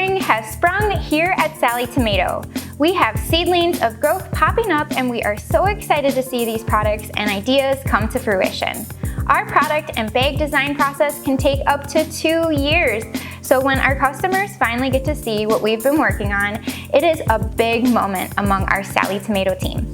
spring has sprung here at Sallie Tomato. We have seedlings of growth popping up and we are so excited to see these products and ideas come to fruition. Our product and bag design process can take up to 2 years. So when our customers finally get to see what we've been working on, it is a big moment among our Sallie Tomato team.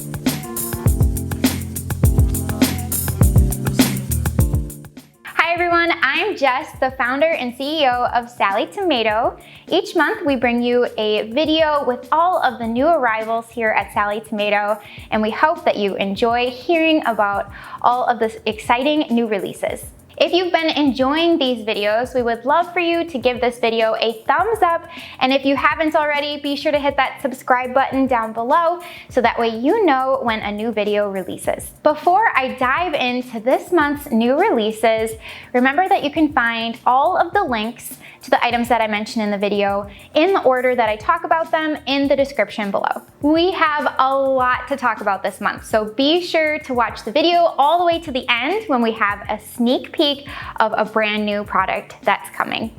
Hi everyone, I'm Jess, the founder and CEO of Sallie Tomato. Each month we bring you a video with all of the new arrivals here at Sallie Tomato, and we hope that you enjoy hearing about all of the exciting new releases. If you've been enjoying these videos, we would love for you to give this video a thumbs up, and if you haven't already, be sure to hit that subscribe button down below so that way you know when a new video releases. Before I dive into this month's new releases, remember that you can find all of the links to the items that I mentioned in the video in the order that I talk about them in the description below. We have a lot to talk about this month, so be sure to watch the video all the way to the end when we have a sneak peek of a brand new product that's coming.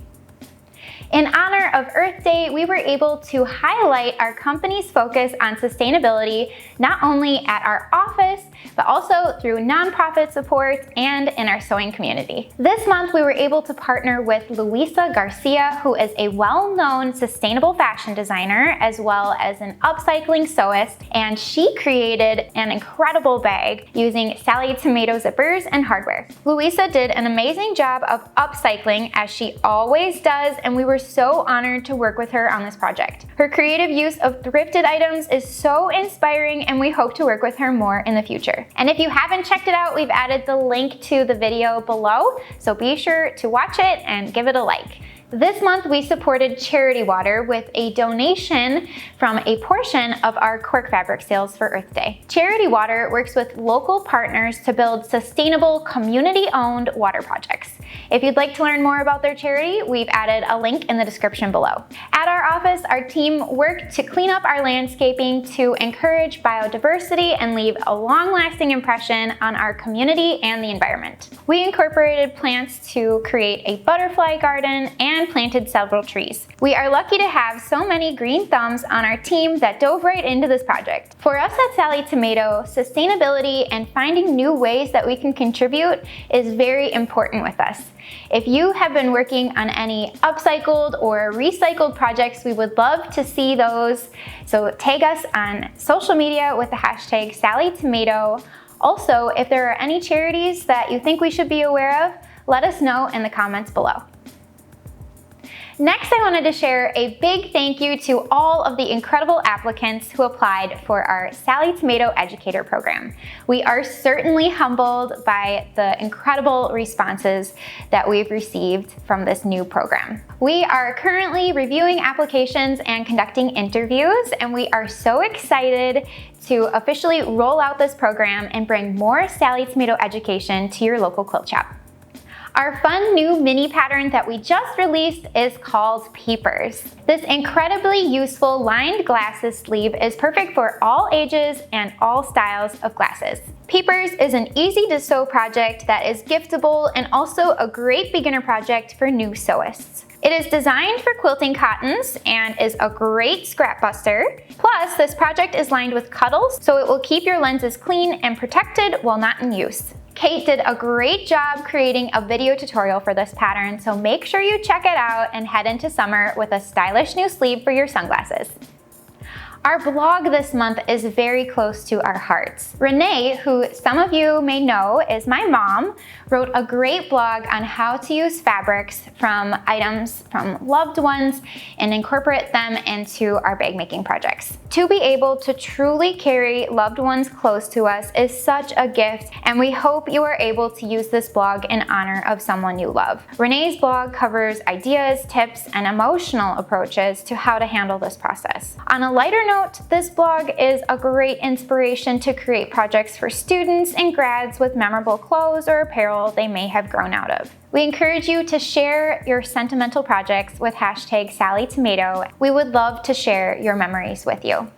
In honor of Earth Day, we were able to highlight our company's focus on sustainability, not only at our office, but also through nonprofit support and in our sewing community. This month, we were able to partner with Luisa Garcia, who is a well-known sustainable fashion designer, as well as an upcycling sewist, and she created an incredible bag using Sallie Tomato zippers and hardware. Luisa did an amazing job of upcycling, as she always does, and we were so honored to work with her on this project. Her creative use of thrifted items is so inspiring, and we hope to work with her more in the future. And if you haven't checked it out, we've added the link to the video below, so be sure to watch it and give it a like. This month, we supported Charity Water with a donation from a portion of our Cork fabric sales for Earth Day. Charity Water works with local partners to build sustainable, community-owned water projects. If you'd like to learn more about their charity, we've added a link in the description below. At our office, our team worked to clean up our landscaping to encourage biodiversity and leave a long-lasting impression on our community and the environment. We incorporated plants to create a butterfly garden and planted several trees. We are lucky to have so many green thumbs on our team that dove right into this project. For us at Sallie Tomato, sustainability and finding new ways that we can contribute is very important with us. If you have been working on any upcycled or recycled projects, we would love to see those. So tag us on social media with the hashtag Sallie Tomato. Also, if there are any charities that you think we should be aware of, let us know in the comments below. Next, I wanted to share a big thank you to all of the incredible applicants who applied for our Sallie Tomato Educator Program. We are certainly humbled by the incredible responses that we've received from this new program. We are currently reviewing applications and conducting interviews, and we are so excited to officially roll out this program and bring more Sallie Tomato education to your local quilt shop. Our fun new mini pattern that we just released is called Peepers. This incredibly useful lined glasses sleeve is perfect for all ages and all styles of glasses. Peepers is an easy to sew project that is giftable and also a great beginner project for new sewists. It is designed for quilting cottons and is a great scrap buster. Plus, this project is lined with cuddles, so it will keep your lenses clean and protected while not in use. Kate did a great job creating a video tutorial for this pattern, so make sure you check it out and head into summer with a stylish new sleeve for your sunglasses. Our blog this month is very close to our hearts. Renee, who some of you may know is my mom, wrote a great blog on how to use fabrics from items from loved ones and incorporate them into our bag making projects. To be able to truly carry loved ones close to us is such a gift, and we hope you are able to use this blog in honor of someone you love. Renee's blog covers ideas, tips, and emotional approaches to how to handle this process. On a lighter note, this blog is a great inspiration to create projects for students and grads with memorable clothes or apparel they may have grown out of. We encourage you to share your sentimental projects with hashtag Sallie Tomato. We would love to share your memories with you.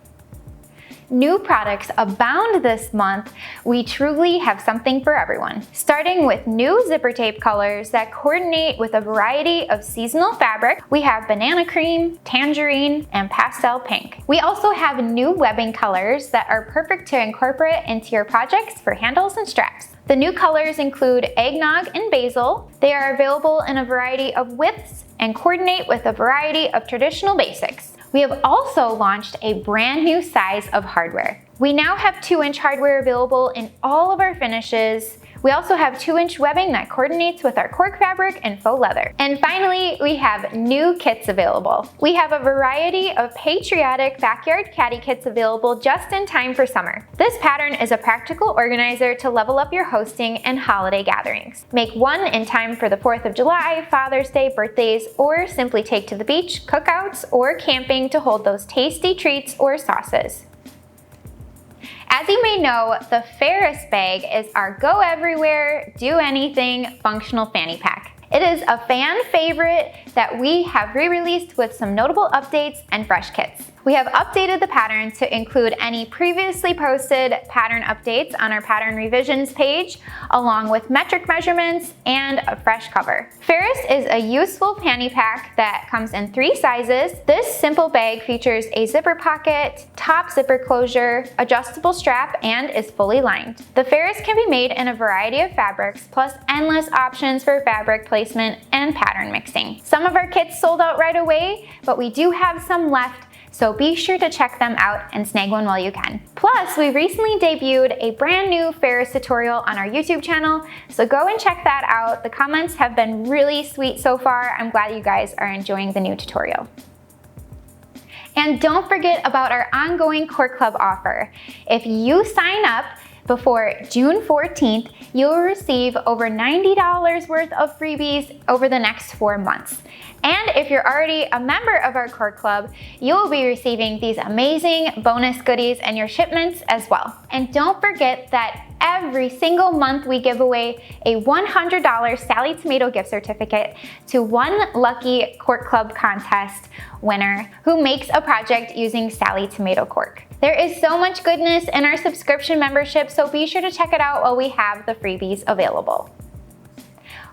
New products abound this month. We truly have something for everyone. Starting with new zipper tape colors that coordinate with a variety of seasonal fabric, we have banana cream, tangerine, and pastel pink. We also have new webbing colors that are perfect to incorporate into your projects for handles and straps. The new colors include eggnog and basil. They are available in a variety of widths and coordinate with a variety of traditional basics. We have also launched a brand new size of hardware. We now have 2-inch hardware available in all of our finishes. We also have 2-inch webbing that coordinates with our cork fabric and faux leather. And finally, we have new kits available. We have a variety of Patriotic backyard caddy kits available just in time for summer. This pattern is a practical organizer to level up your hosting and holiday gatherings. Make one in time for the 4th of July, Father's Day, birthdays, or simply take to the beach, cookouts, or camping to hold those tasty treats or sauces. As you may know, the Ferris bag is our go everywhere, do anything functional fanny pack. It is a fan favorite that we have re-released with some notable updates and fresh kits. We have updated the pattern to include any previously posted pattern updates on our pattern revisions page, along with metric measurements and a fresh cover. Ferris is a useful fanny pack that comes in 3 sizes. This simple bag features a zipper pocket, top zipper closure, adjustable strap, and is fully lined. The Ferris can be made in a variety of fabrics, plus endless options for fabric placement and pattern mixing. Some of our kits sold out right away, but we do have some left, so be sure to check them out and snag one while you can. Plus, we recently debuted a brand new Ferris tutorial on our YouTube channel, so go and check that out. The comments have been really sweet so far. I'm glad you guys are enjoying the new tutorial. And don't forget about our ongoing Cork Club offer. If you sign up before June 14th, you'll receive over $90 worth of freebies over the next 4 months. And if you're already a member of our Cork Club, you'll be receiving these amazing bonus goodies in your shipments as well. And don't forget that every single month we give away a $100 Sallie Tomato gift certificate to one lucky Cork Club contest winner who makes a project using Sallie Tomato cork. There is so much goodness in our subscription membership, so be sure to check it out while we have the freebies available.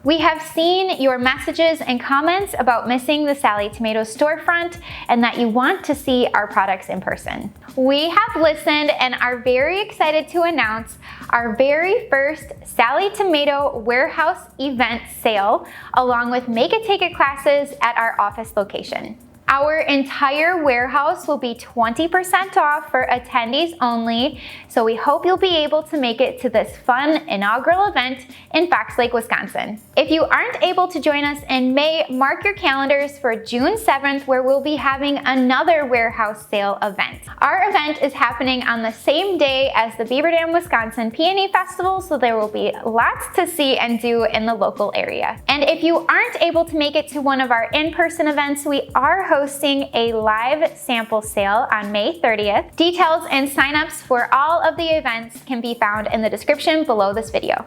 We have seen your messages and comments about missing the Sallie Tomato storefront and that you want to see our products in person. We have listened and are very excited to announce our very first Sallie Tomato warehouse event sale, along with Make It Take It classes at our office location. Our entire warehouse will be 20% off for attendees only, so we hope you'll be able to make it to this fun inaugural event in Fox Lake, Wisconsin. If you aren't able to join us in May, mark your calendars for June 7th, where we'll be having another warehouse sale event. Our event is happening on the same day as the Beaver Dam, Wisconsin Peony Festival, so there will be lots to see and do in the local area. And if you aren't able to make it to one of our in-person events, we are hosting a live sample sale on May 30th. Details and signups for all of the events can be found in the description below this video.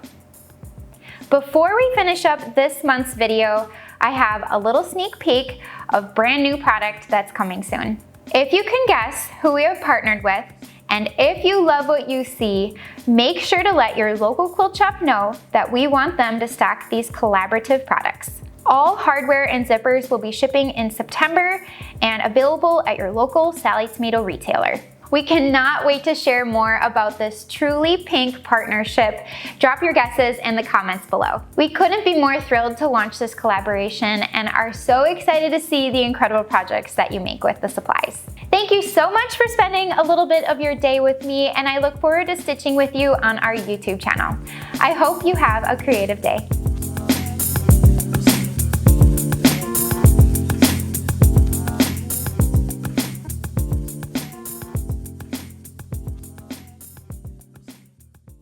Before we finish up this month's video, I have a little sneak peek of brand new product that's coming soon. If you can guess who we have partnered with, and if you love what you see, make sure to let your local quilt shop know that we want them to stock these collaborative products. All hardware and zippers will be shipping in September and available at your local Sallie Tomato retailer. We cannot wait to share more about this truly pink partnership. Drop your guesses in the comments below. We couldn't be more thrilled to launch this collaboration and are so excited to see the incredible projects that you make with the supplies. Thank you so much for spending a little bit of your day with me, and I look forward to stitching with you on our YouTube channel. I hope you have a creative day.